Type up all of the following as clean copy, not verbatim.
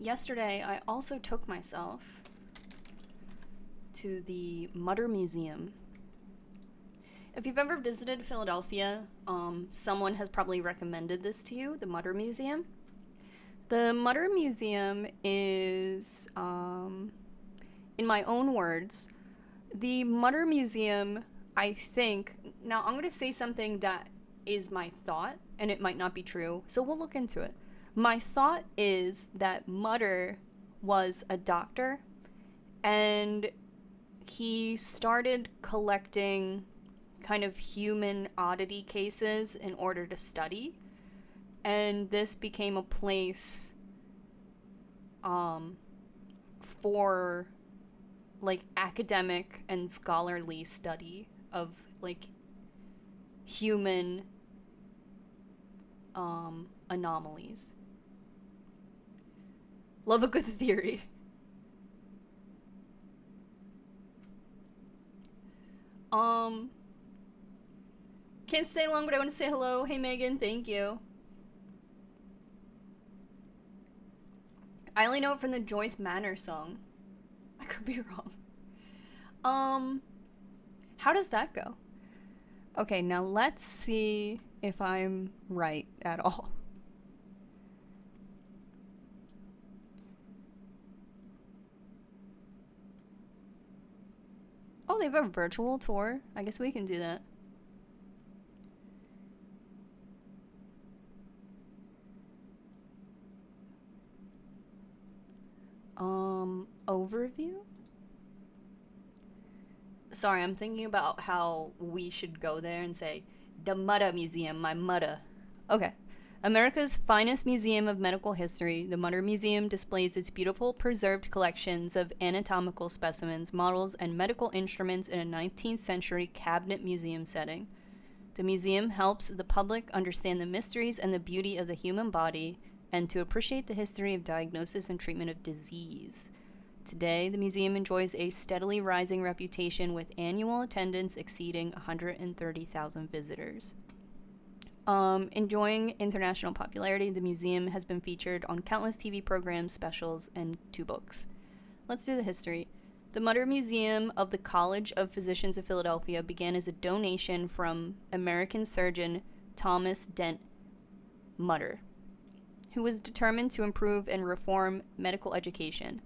yesterday I also took myself to the Mutter Museum. If you've ever visited Philadelphia, someone has probably recommended this to you, the Mutter Museum. The Mutter Museum is, in my own words, the Mutter Museum, I think, now I'm going to say something that is my thought, and it might not be true, so we'll look into it. My thought is that Mutter was a doctor, and he started collecting kind of human oddity cases in order to study, and this became a place for like academic and scholarly study of like human anomalies. Love a good theory. Can't stay long, but I want to say hello. Hey Megan, thank you. I only know it from the Joyce Manor song. I could be wrong. How does that go? Okay, now let's see if I'm right at all. Oh, they have a virtual tour? I guess we can do that. Overview? Sorry, I'm thinking about how we should go there and say, the Mutter Museum, my Mutter. Okay. America's finest museum of medical history, the Mutter Museum displays its beautiful preserved collections of anatomical specimens, models, and medical instruments in a 19th century cabinet museum setting. The museum helps the public understand the mysteries and the beauty of the human body and to appreciate the history of diagnosis and treatment of disease. Today, the museum enjoys a steadily rising reputation with annual attendance exceeding 130,000 visitors. Enjoying international popularity, the museum has been featured on countless TV programs, specials, and 2 books. Let's do the history. The Mutter Museum of the College of Physicians of Philadelphia began as a donation from American surgeon Thomas Dent Mutter, who was determined to improve and reform medical education.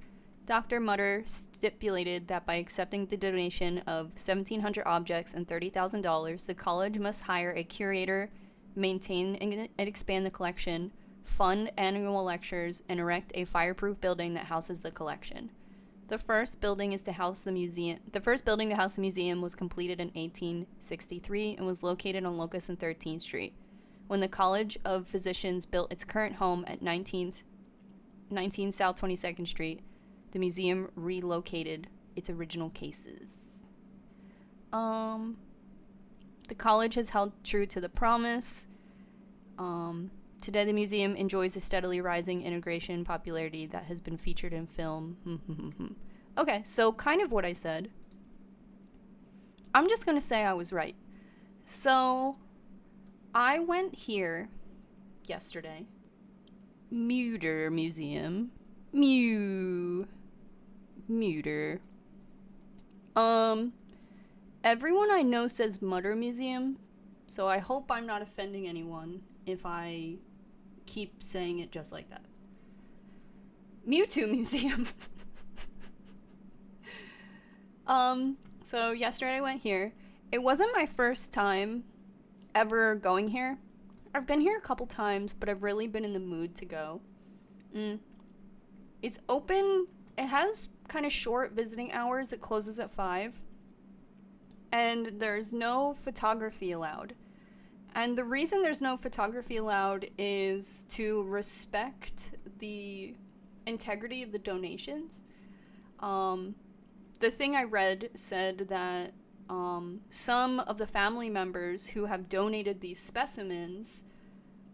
Dr. Mutter stipulated that by accepting the donation of 1,700 objects and $30,000, the college must hire a curator, maintain and expand the collection, fund annual lectures, and erect a fireproof building that houses the collection. The first building to house the museum was completed in 1863 and was located on Locust and 13th Street. When the College of Physicians built its current home at 19 South 22nd Street, the museum relocated its original cases. The college has held true to the promise. Today, the museum enjoys a steadily rising integration popularity that has been featured in film. Okay, so kind of what I said. I'm just going to say I was right. So, I went here yesterday. Mutter Museum. Mutter. Everyone I know says Mutter Museum, so I hope I'm not offending anyone if I keep saying it just like that. Mewtwo Museum. So yesterday I went here. It wasn't my first time ever going here. I've been here a couple times, but I've really been in the mood to go. It's open. It has kind of short visiting hours. It closes at 5. And there's no photography allowed. And the reason there's no photography allowed is to respect the integrity of the donations. The thing I read said that some of the family members who have donated these specimens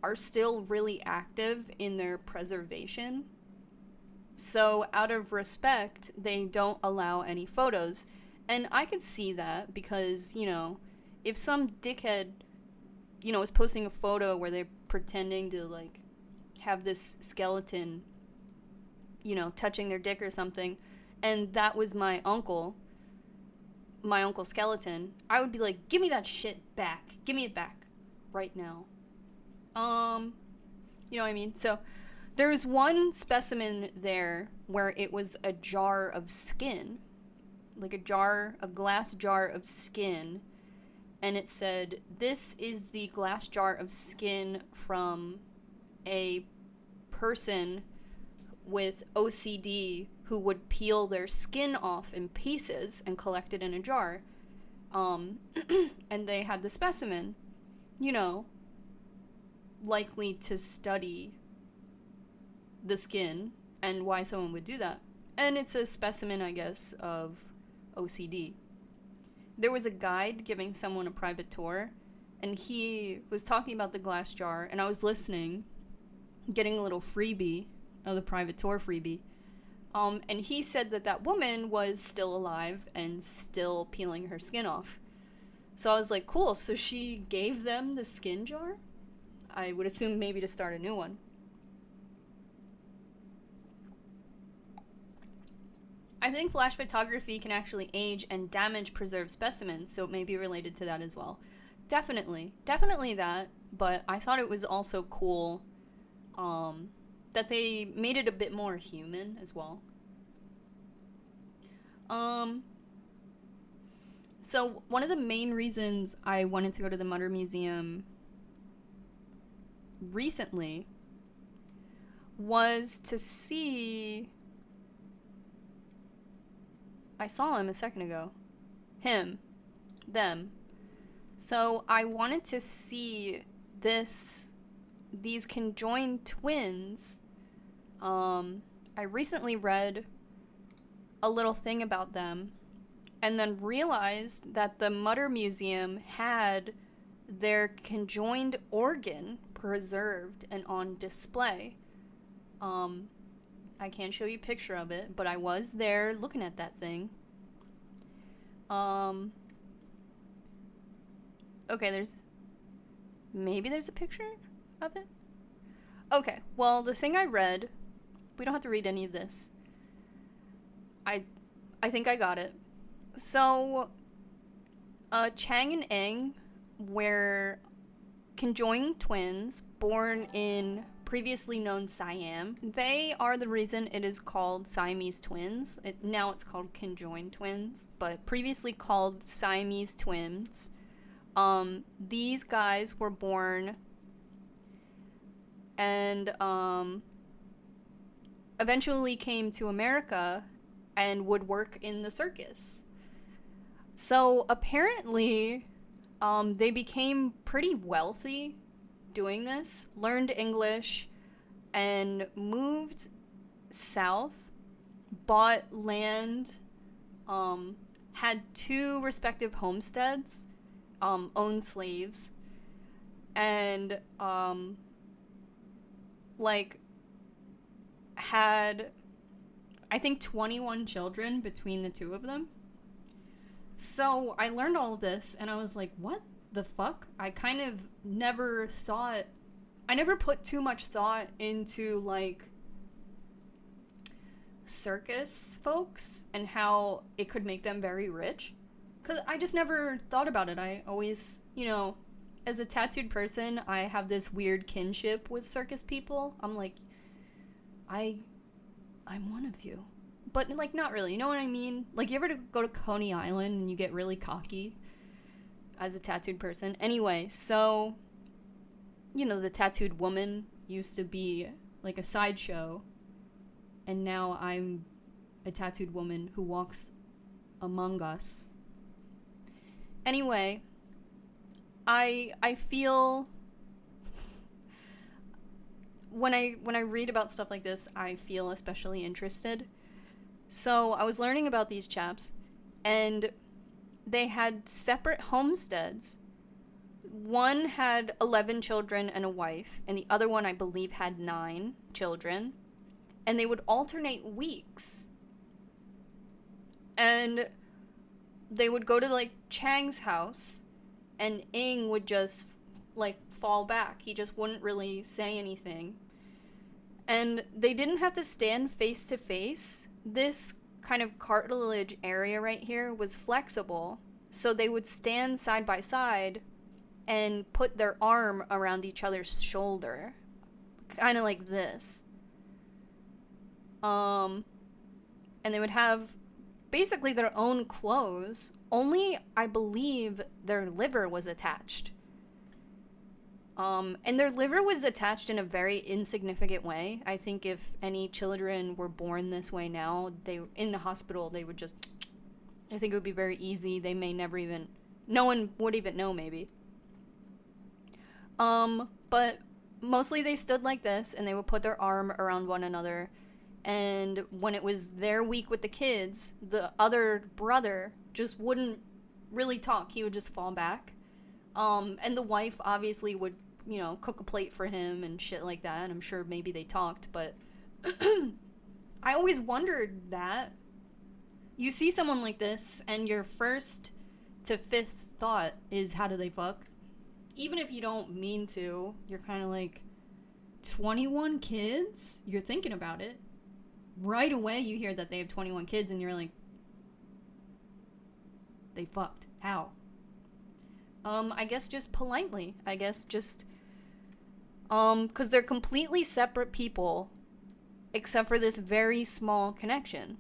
are still really active in their preservation. So out of respect, they don't allow any photos. And I could see that because, if some dickhead, is posting a photo where they're pretending to, have this skeleton, touching their dick or something, and that was my uncle skeleton, I would be like, give me that shit back. Give me it back right now. You know what I mean? So there's one specimen there where it was a jar of skin, like a glass jar of skin, and it said, this is the glass jar of skin from a person with OCD who would peel their skin off in pieces and collect it in a jar. And they had the specimen, likely to study the skin and why someone would do that. And it's a specimen, I guess, of OCD. There was a guide giving someone a private tour, and he was talking about the glass jar, and I was listening, getting a little freebie, the private tour freebie. And he said that woman was still alive and still peeling her skin off. So I was like, cool, so she gave them the skin jar? I would assume maybe to start a new one. I think flash photography can actually age and damage preserved specimens, so it may be related to that as well. Definitely that, but I thought it was also cool that they made it a bit more human as well. So one of the main reasons I wanted to go to the Mutter Museum recently was to see... I saw him a second ago. Him. Them. So I wanted to see these conjoined twins. I recently read a little thing about them and then realized that the Mutter Museum had their conjoined organ preserved and on display. I can't show you a picture of it, but I was there looking at that thing. Okay, maybe there's a picture of it? Okay, well, the thing I read, we don't have to read any of this. I think I got it. So, Chang and Eng were conjoined twins born in previously known Siam. They are the reason it is called Siamese twins. Now it's called conjoined twins, but previously called Siamese twins. These guys were born and eventually came to America and would work in the circus. So apparently they became pretty wealthy doing this, learned English, and moved south, bought land, had 2 respective homesteads, owned slaves, and had, I think, 21 children between the 2 of them. So I learned all of this, and I was like, what the fuck? I kind of never put too much thought into, circus folks and how it could make them very rich. Because I just never thought about it. I always, as a tattooed person, I have this weird kinship with circus people. I'm like, I'm one of you. But, not really. You know what I mean? You ever go to Coney Island and you get really cocky as a tattooed person? Anyway, so, the tattooed woman used to be, a sideshow. And now I'm a tattooed woman who walks among us. Anyway, I feel... When I read about stuff like this, I feel especially interested. So I was learning about these chaps, and they had separate homesteads. One had 11 children and a wife, and the other one, I believe, had 9 children. And they would alternate weeks. And they would go to, Chang's house, and Ing would just, fall back. He just wouldn't really say anything. And they didn't have to stand face to face. This kind of cartilage area right here was flexible. So they would stand side by side and put their arm around each other's shoulder. Kind of like this. And they would have basically their own clothes. Only, I believe, their liver was attached. And their liver was attached in a very insignificant way. I think if any children were born this way now, they in the hospital, they would just... I think it would be very easy. They may never even... No one would even know, maybe. But mostly they stood like this, and they would put their arm around one another. And when it was their week with the kids, the other brother just wouldn't really talk. He would just fall back. And the wife obviously would, you know, cook a plate for him and shit like that. And I'm sure maybe they talked, but I always wondered that. You see someone like this, and your first to fifth thought is, how do they fuck? Even if you don't mean to, you're kind of like, 21 kids? You're thinking about it. Right away you hear that they have 21 kids, and you're like, they fucked. How? I guess just politely. I guess just, because they're completely separate people, except for this very small connection.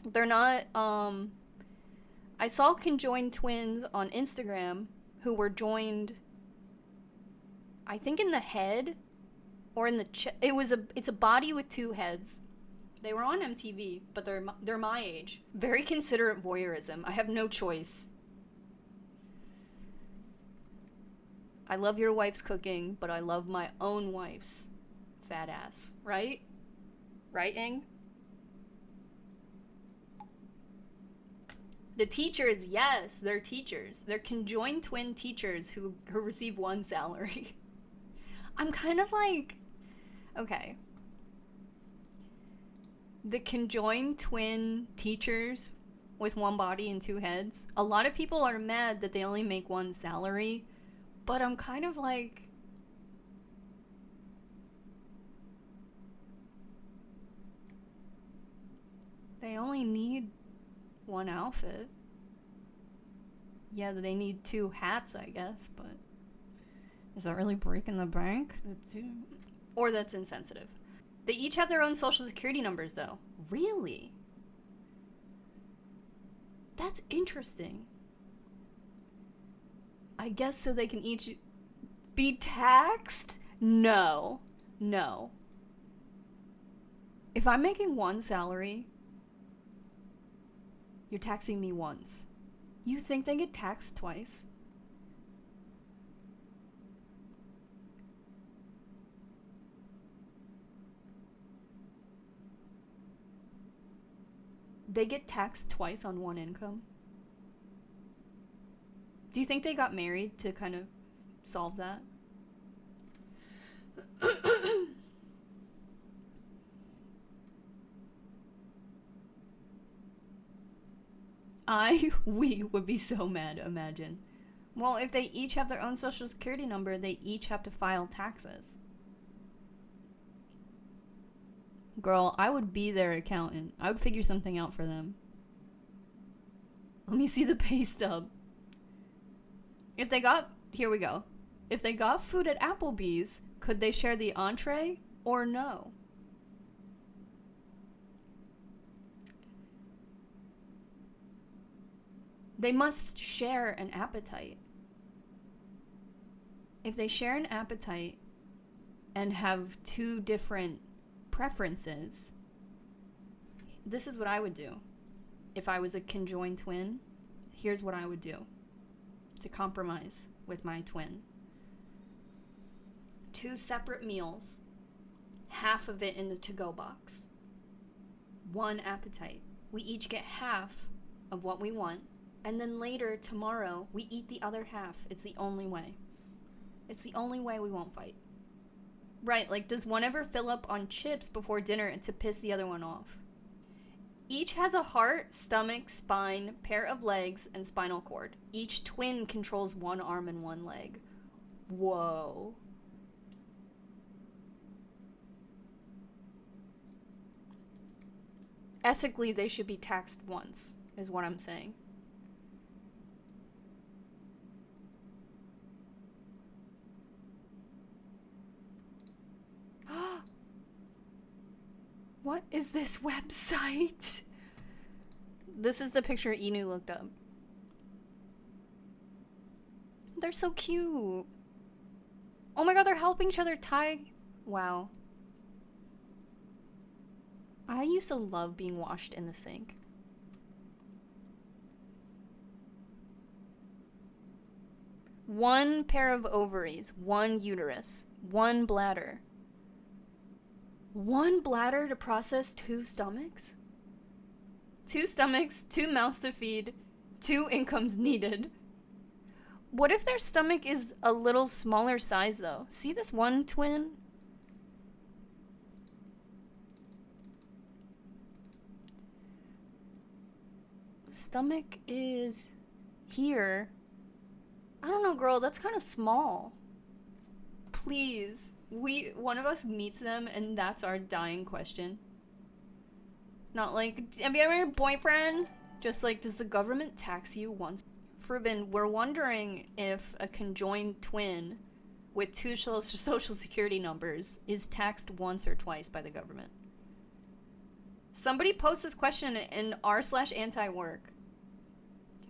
They're not, I saw conjoined twins on Instagram who were joined, I think in the head, or in the it's a body with two heads. They were on MTV, but they're my age. Very considerate voyeurism. I have no choice. I love your wife's cooking, but I love my own wife's fat ass. Right? Right, Ing? The teachers, yes, they're teachers. They're conjoined twin teachers who receive one salary. I'm kind of like, okay. The conjoined twin teachers with one body and two heads. A lot of people are mad that they only make one salary, but I'm kind of like, they only need one outfit. Yeah, they need two hats, I guess, but is that really breaking the bank? Or that's insensitive. They each have their own social security numbers, though. Really? That's interesting. I guess so they can each be taxed? No. No. If I'm making one salary, you're taxing me once. You think they get taxed twice? They get taxed twice on one income? Do you think they got married to kind of solve that? We would be so mad, imagine. Well, if they each have their own social security number, they each have to file taxes. Girl, I would be their accountant. I would figure something out for them. Let me see the pay stub. If they got... Here we go. If they got food at Applebee's, could they share the entree or no? They must share an appetite. If they share an appetite and have two different preferences, this is what I would do. If I was a conjoined twin, here's what I would do to compromise with my twin. 2 separate meals, half of it in the to-go box. 1 appetite. We each get half of what we want, and then later, tomorrow, we eat the other half. It's the only way. It's the only way we won't fight. Right, like, does one ever fill up on chips before dinner to piss the other one off? Each has a heart, stomach, spine, pair of legs, and spinal cord. Each twin controls 1 arm and 1 leg. Whoa. ethically they should be taxed once, is what I'm saying. What is this website? This is the picture Inu looked up. They're so cute. Oh my god, they're helping each other tie. Wow. I used to love being washed in the sink. One pair of ovaries, one uterus, one bladder. One bladder to process 2 stomachs? 2 stomachs, 2 mouths to feed, 2 incomes needed. What if their stomach is a little smaller size though? See this one twin? The stomach is here. I don't know, girl, that's kind of small. Please. One of us meets them and that's our dying question. Not like, have you ever had a boyfriend? Just like, does the government tax you once? Frubin, we're wondering if a conjoined twin with 2 social security numbers is taxed once or twice by the government. Somebody post this question in r/anti-work.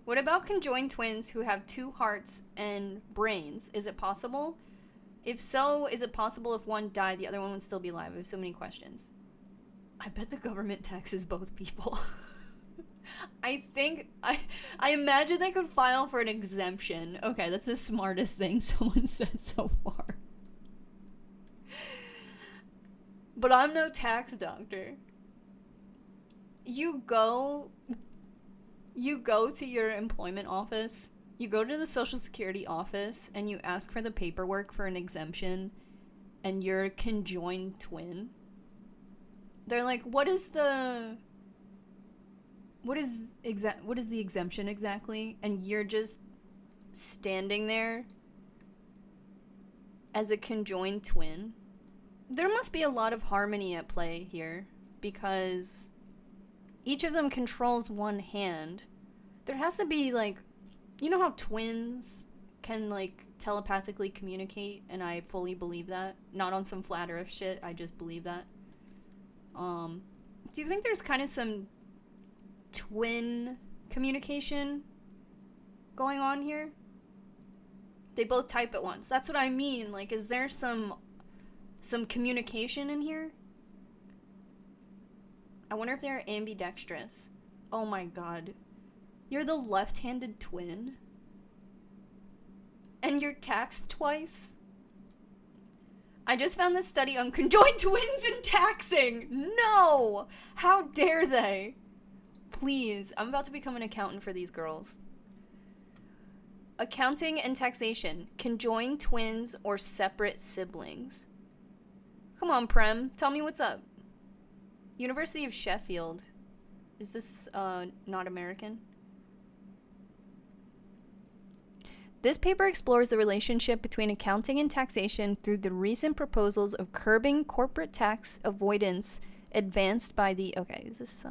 What about conjoined twins who have 2 hearts and brains? Is it possible? If so, is it possible if one died, the other one would still be alive? I have so many questions. I bet the government taxes both people. I imagine they could file for an exemption. Okay, that's the smartest thing someone said so far. But I'm no tax doctor. You go to your employment office, you go to the Social Security office, and you ask for the paperwork for an exemption, and you're a conjoined twin. They're like, what is the exemption exactly? And you're just standing there as a conjoined twin. There must be a lot of harmony at play here, because each of them controls one hand. There has to be, like, you know how twins can, like, telepathically communicate, and I fully believe that. Not on some flat earth shit, I just believe that. Do you think there's kind of some twin communication going on here? They both type at once. That's what I mean. Like, is there some communication in here? I wonder if they're ambidextrous. Oh my god. You're the left-handed twin? And you're taxed twice? I just found this study on conjoined twins and taxing! No! How dare they? Please, I'm about to become an accountant for these girls. Accounting and taxation. Conjoined twins or separate siblings? Come on, Prem. Tell me what's up. University of Sheffield. Is this, not American? This paper explores the relationship between accounting and taxation through the recent proposals of curbing corporate tax avoidance advanced by the... Okay, is this,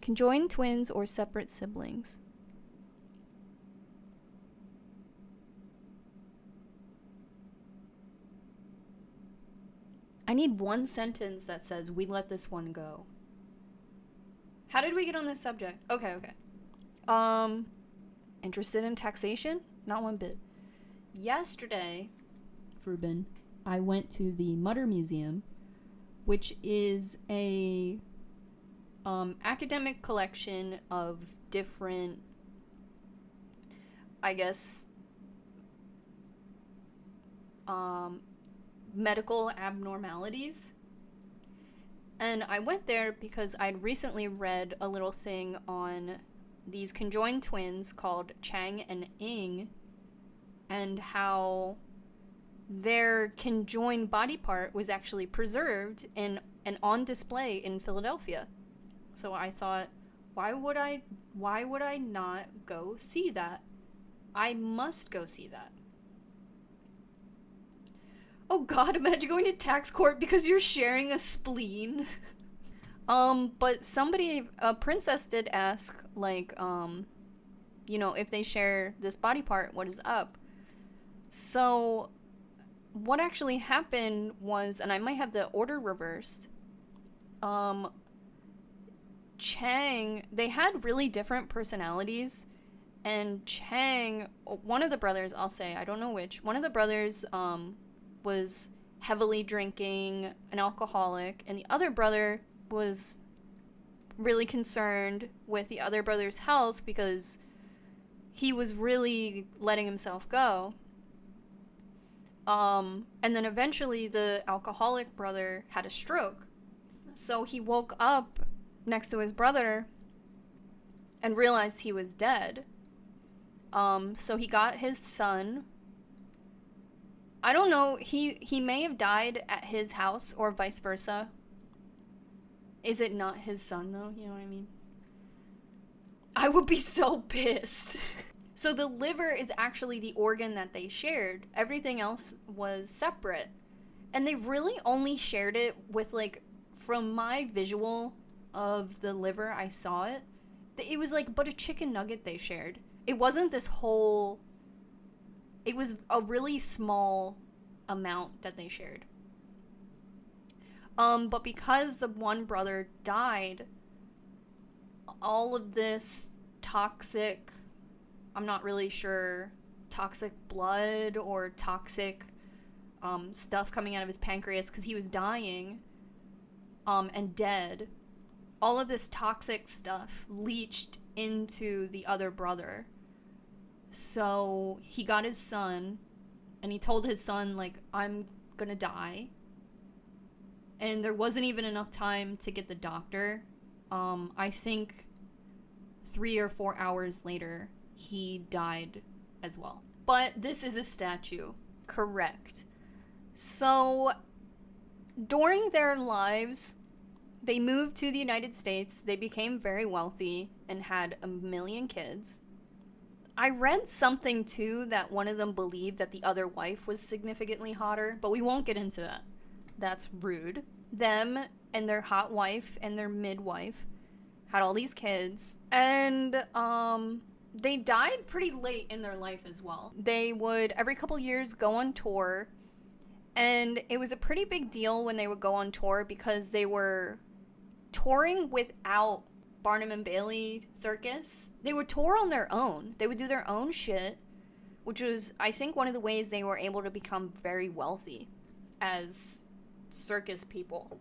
conjoined twins or separate siblings? I need one sentence that says, we let this one go. How did we get on this subject? Okay. Interested in taxation? Not one bit. Yesterday, Frubin, I went to the Mutter Museum, which is a academic collection of different, I guess, medical abnormalities. And I went there because I'd recently read a little thing on these conjoined twins called Qcknd and Ing, and how their conjoined body part was actually preserved and on display in Philadelphia. So I thought, why would I not go see that? I must go see that. Oh god, imagine going to tax court because you're sharing a spleen. But a princess did ask, like, if they share this body part, what is up? So, what actually happened was, and I might have the order reversed, Chang, they had really different personalities, and Chang, one of the brothers, I'll say, I don't know which, one of the brothers, was heavily drinking, an alcoholic, and the other brother was really concerned with the other brother's health because he was really letting himself go. And then eventually the alcoholic brother had a stroke. So he woke up next to his brother and realized he was dead. So he got his son. I don't know, he may have died at his house or vice versa. Is it not his son though? You know what I mean? I would be so pissed. So the liver is actually the organ that they shared. Everything else was separate. And they really only shared it with, like, from my visual of the liver, I saw it. It was like but a chicken nugget they shared. It wasn't this whole... It was a really small amount that they shared. But because the one brother died, all of this toxic, I'm not really sure, toxic blood or toxic stuff coming out of his pancreas because he was dying and dead, all of this toxic stuff leached into the other brother. So he got his son, and he told his son, like, I'm gonna die. And there wasn't even enough time to get the doctor. I think 3 or 4 hours later, he died as well. But this is a statue. Correct. So, during their lives, they moved to the United States. They became very wealthy and had 1 million kids. I read something, too, that one of them believed that the other wife was significantly hotter, but we won't get into that. That's rude. Them and their hot wife and their midwife had all these kids, and they died pretty late in their life as well. They would, every couple years, go on tour, and it was a pretty big deal when they would go on tour because they were touring without Barnum and Bailey circus. They would tour on their own. They would do their own shit, which was, I think, one of the ways they were able to become very wealthy as circus people.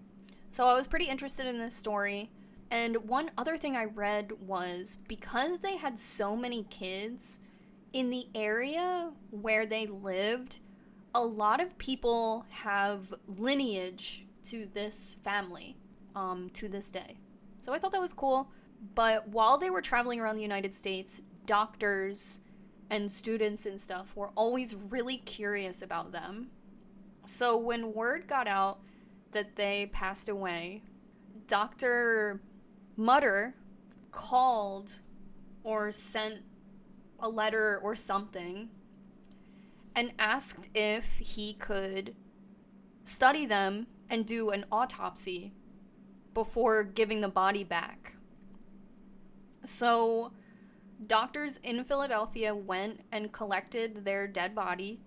So I was pretty interested in this story. And one other thing I read was because they had so many kids in the area where they lived, a lot of people have lineage to this family to this day. So I thought that was cool. But while they were traveling around the United States, doctors and students and stuff were always really curious about them. So when word got out that they passed away, Dr. Mutter called or sent a letter or something and asked if he could study them and do an autopsy before giving the body back. So doctors in Philadelphia went and collected their dead body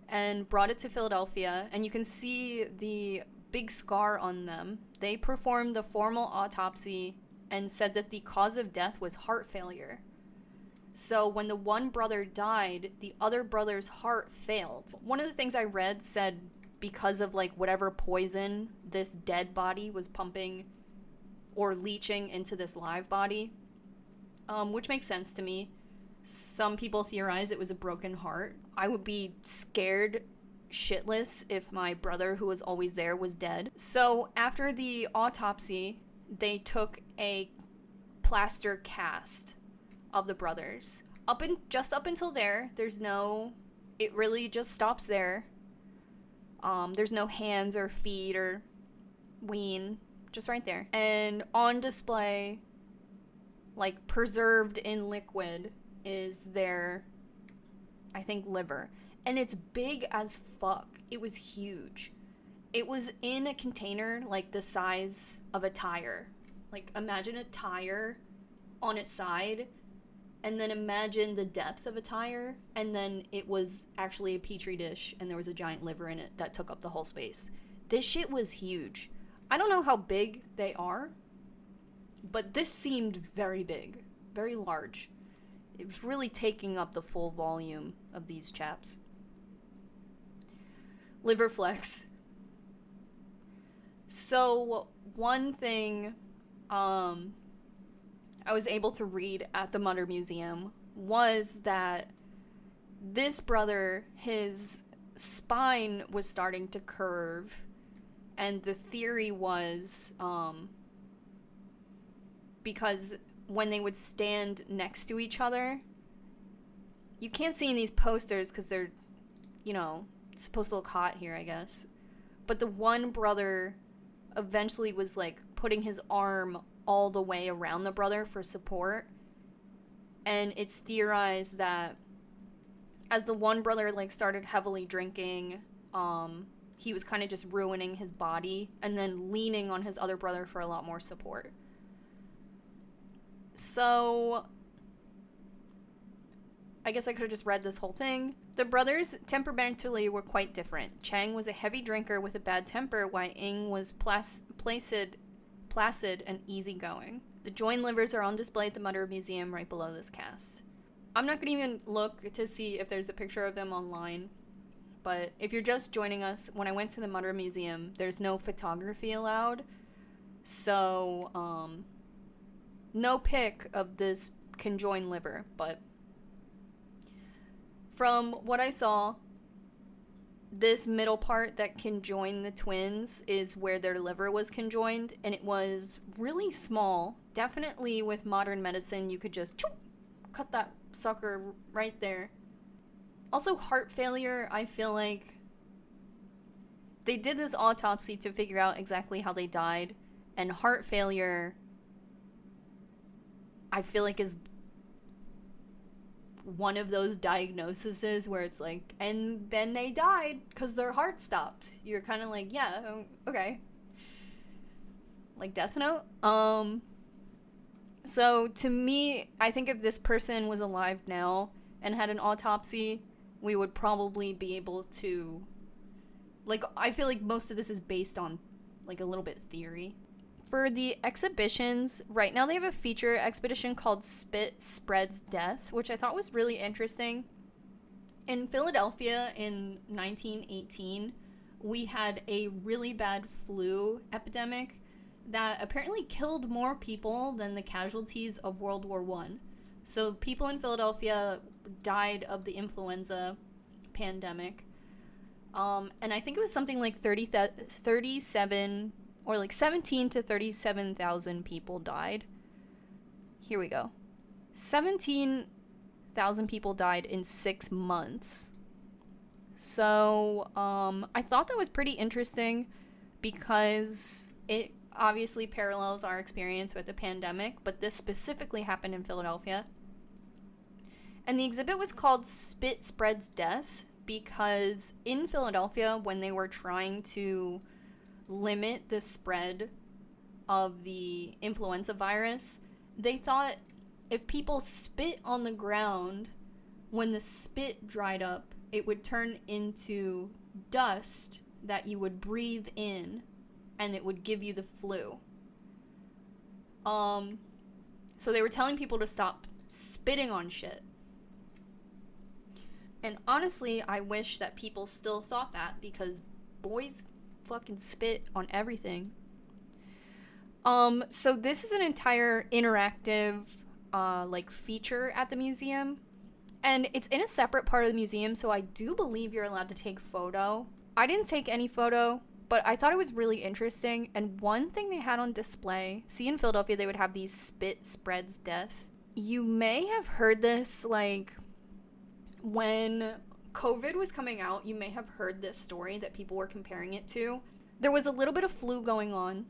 and brought it to Philadelphia, and you can see the big scar on them. They performed the formal autopsy and said that the cause of death was heart failure. So when the one brother died, the other brother's heart failed. One of the things I read said because of like whatever poison this dead body was pumping or leaching into this live body, which makes sense to me. Some people theorize it was a broken heart. I would be scared shitless if my brother, who was always there, was dead. So after the autopsy, they took a plaster cast of the brothers. Just up until there, it really just stops there. There's no hands or feet or ween, just right there. And on display, like preserved in liquid, is their, I think, liver. And it's big as fuck. It was huge. It was in a container like the size of a tire. Like, imagine a tire on its side, and then imagine the depth of a tire, and then it was actually a petri dish, and there was a giant liver in it that took up the whole space. This shit was huge. I don't know how big they are, but this seemed very big, very large. It was really taking up the full volume of these chaps. Liver flex. So, one thing I was able to read at the Mutter Museum was that this brother, his spine was starting to curve, and the theory was because when they would stand next to each other, you can't see in these posters because they're, supposed to look hot here, I guess, but the one brother eventually was like putting his arm all the way around the brother for support, and it's theorized that as the one brother like started heavily drinking, he was kind of just ruining his body and then leaning on his other brother for a lot more support. So I guess I could have just read this whole thing. The brothers temperamentally were quite different. Chang was a heavy drinker with a bad temper, while Ing was placid and easygoing. The joined livers are on display at the Mutter Museum right below this cast. I'm not going to even look to see if there's a picture of them online, but if you're just joining us, when I went to the Mutter Museum, there's no photography allowed, so no pic of this conjoined liver, but from what I saw, this middle part that conjoined the twins is where their liver was conjoined, and it was really small. Definitely with modern medicine, you could just cut that sucker right there. Also, heart failure, I feel like they did this autopsy to figure out exactly how they died, and heart failure, I feel like, is one of those diagnoses where it's like, and then they died because their heart stopped. You're kind of like, yeah, okay. Like Death Note. So to me, I think if this person was alive now and had an autopsy, we would probably be able to, like, I feel like most of this is based on like a little bit theory. For the exhibitions, right now they have a feature expedition called Spit Spreads Death, which I thought was really interesting. In Philadelphia in 1918, we had a really bad flu epidemic that apparently killed more people than the casualties of World War I. So people in Philadelphia died of the influenza pandemic. And I think it was something like 37 or like 17 to 37,000 people died. Here we go. 17,000 people died in 6 months. So, I thought that was pretty interesting because it obviously parallels our experience with the pandemic, but this specifically happened in Philadelphia. And the exhibit was called Spit Spreads Death because in Philadelphia, when they were trying to limit the spread of the influenza virus, they thought if people spit on the ground, when the spit dried up, it would turn into dust that you would breathe in and it would give you the flu. So they were telling people to stop spitting on shit. And honestly, I wish that people still thought that because boys fucking spit on everything. So this is an entire interactive feature at the museum, and it's in a separate part of the museum, so I do believe you're allowed to take photo. I didn't take any photo, but I thought it was really interesting. And one thing they had on display, see, in Philadelphia they would have these Spit Spreads Death. You may have heard this, like, when COVID was coming out, you may have heard this story that people were comparing it to. There was a little bit of flu going on,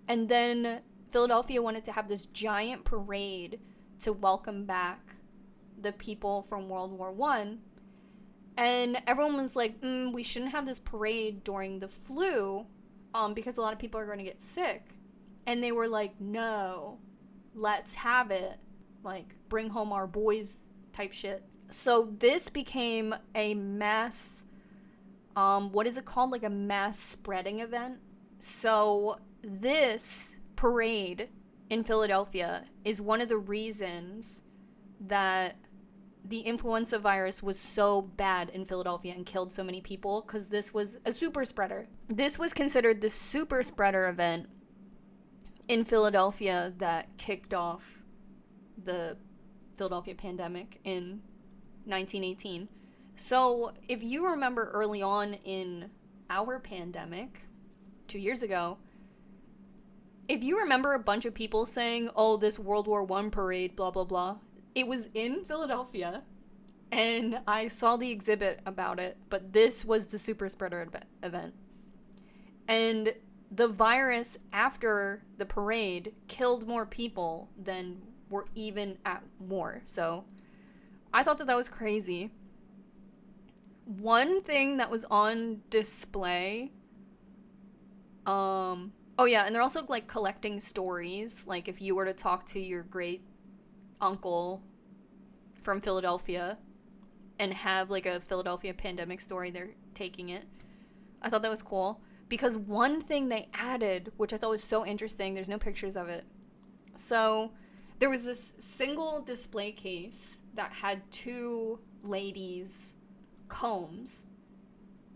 and then Philadelphia wanted to have this giant parade to welcome back the people from World War I. And everyone was like, we shouldn't have this parade during the flu because a lot of people are going to get sick. And they were like, no, let's have it. Like, bring home our boys type shit. So this became a mass, what is it called? Like a mass spreading event. So this parade in Philadelphia is one of the reasons that the influenza virus was so bad in Philadelphia and killed so many people, because this was a super spreader. This was considered the super spreader event in Philadelphia that kicked off the Philadelphia pandemic in 1918. So if you remember early on in our pandemic 2 years ago, if you remember a bunch of people saying, oh, this World War I parade, blah, blah, blah, it was in Philadelphia, and I saw the exhibit about it, but this was the super spreader event. And the virus after the parade killed more people than were even at war. So I thought that was crazy. One thing that was on display, oh yeah, and they're also like collecting stories. Like if you were to talk to your great uncle from Philadelphia and have like a Philadelphia pandemic story, they're taking it. I thought that was cool because one thing they added, which I thought was so interesting, there's no pictures of it. So there was this single display case that had two ladies' combs.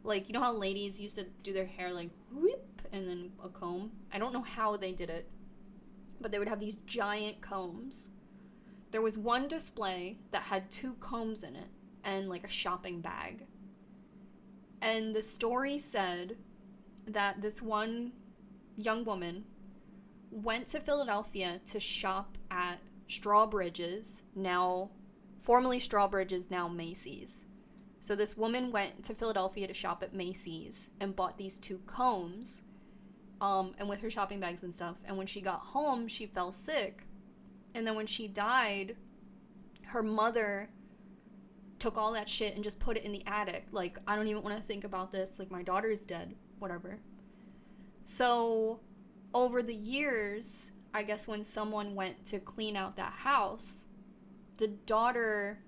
Like, you know how ladies used to do their hair like whoop and then a comb? I don't know how they did it, but they would have these giant combs. There was one display that had two combs in it and like a shopping bag. And the story said that this one young woman went to Philadelphia to shop at Strawbridge's, now formerly Strawbridge's, now Macy's. So this woman went to Philadelphia to shop at Macy's and bought these two combs, and with her shopping bags and stuff. And when she got home, she fell sick. And then when she died, her mother took all that shit and just put it in the attic. Like, I don't even want to think about this. Like, my daughter's dead. Whatever. So, over the years, I guess when someone went to clean out that house, the daughter,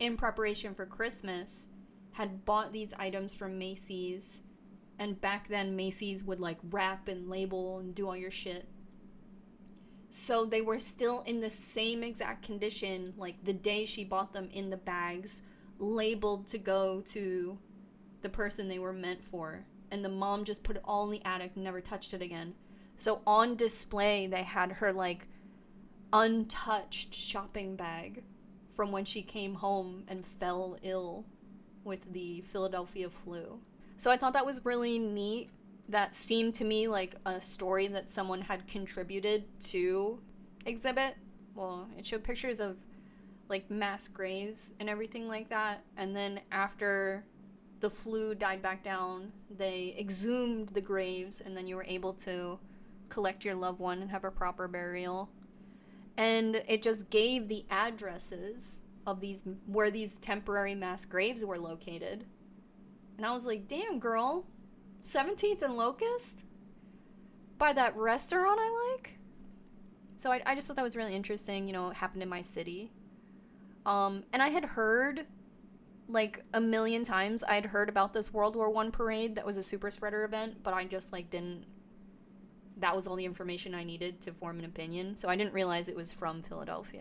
in preparation for Christmas, had bought these items from Macy's. And back then, Macy's would, like, wrap and label and do all your shit. So they were still in the same exact condition, like the day she bought them, in the bags, labeled to go to the person they were meant for. And the mom just put it all in the attic and never touched it again. So on display, they had her like untouched shopping bag from when she came home and fell ill with the Philadelphia flu. So I thought that was really neat. That seemed to me like a story that someone had contributed to exhibit. Well, it showed pictures of like mass graves and everything like that. And then after the flu died back down, they exhumed the graves, and then you were able to collect your loved one and have a proper burial. And it just gave the addresses of these, where these temporary mass graves were located. And I was like, damn, girl. 17th and Locust? By that restaurant I like? So I just thought that was really interesting. You know, it happened in my city. And I had heard, like, a million times, I had heard about this World War I parade that was a super spreader event, but I just, like, didn't, that was all the information I needed to form an opinion. So I didn't realize it was from Philadelphia.